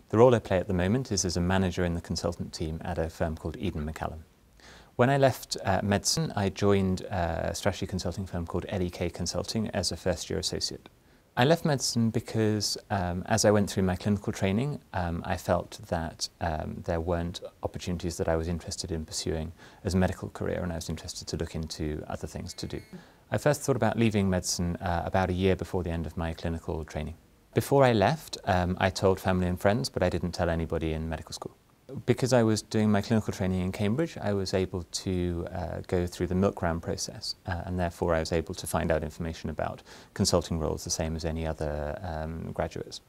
The role I play at the moment is as a manager in the consultant team at a firm called Eden McCallum. When I left medicine, I joined a strategy consulting firm called LEK Consulting as a first-year associate. I left medicine because as I went through my clinical training, I felt that there weren't opportunities that I was interested in pursuing as a medical career, and I was interested to look into other things to do. I first thought about leaving medicine about a year before the end of my clinical training. Before I left, I told family and friends, but I didn't tell anybody in medical school. Because I was doing my clinical training in Cambridge, I was able to go through the milk round process, and therefore I was able to find out information about consulting roles the same as any other graduates.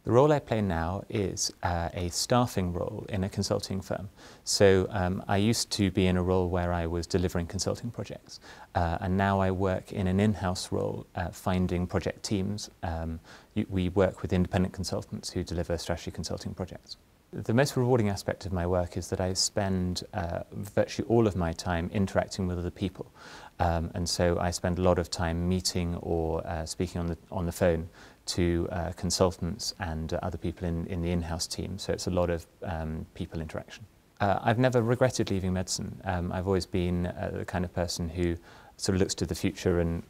The role I play now is a staffing role in a consulting firm. So I used to be in a role where I was delivering consulting projects, and now I work in an in-house role finding project teams. We work with independent consultants who deliver strategy consulting projects. The most rewarding aspect of my work is that I spend virtually all of my time interacting with other people. And so I spend a lot of time meeting or speaking on the phone to consultants and other people in the in-house team. So it's a lot of people interaction. I've never regretted leaving medicine. I've always been the kind of person who sort of looks to the future, and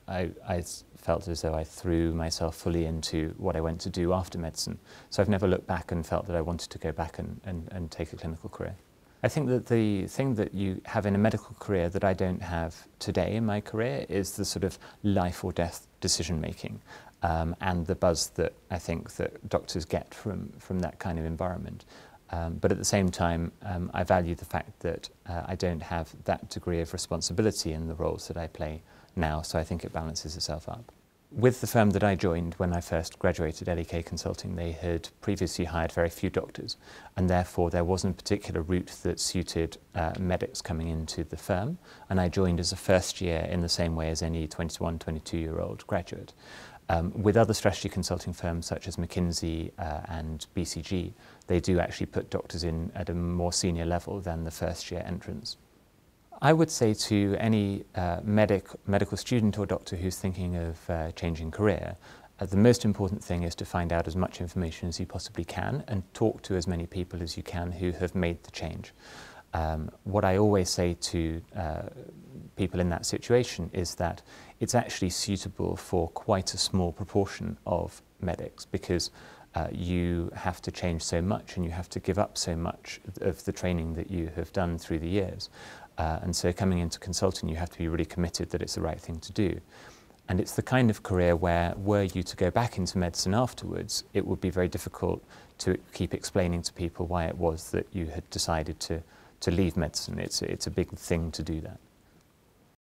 I felt as though I threw myself fully into what I went to do after medicine. So I've never looked back and felt that I wanted to go back and take a clinical career. I think that the thing that you have in a medical career that I don't have today in my career is the sort of life or death decision making, and the buzz that I think that doctors get from that kind of environment. But at the same time, I value the fact that I don't have that degree of responsibility in the roles that I play now, so I think it balances itself up. With the firm that I joined when I first graduated, LEK Consulting, they had previously hired very few doctors, and therefore there wasn't a particular route that suited medics coming into the firm, and I joined as a first year in the same way as any 21, 22-year-old graduate. With other strategy consulting firms such as McKinsey and BCG, they do actually put doctors in at a more senior level than the first year entrants. I would say to any medical student or doctor who's thinking of changing career, the most important thing is to find out as much information as you possibly can and talk to as many people as you can who have made the change. What I always say to people in that situation is that it's actually suitable for quite a small proportion of medics, because you have to change so much and you have to give up so much of the training that you have done through the years. And so coming into consulting, you have to be really committed that it's the right thing to do. And it's the kind of career where, were you to go back into medicine afterwards, it would be very difficult to keep explaining to people why it was that you had decided to leave medicine. It's a big thing to do that.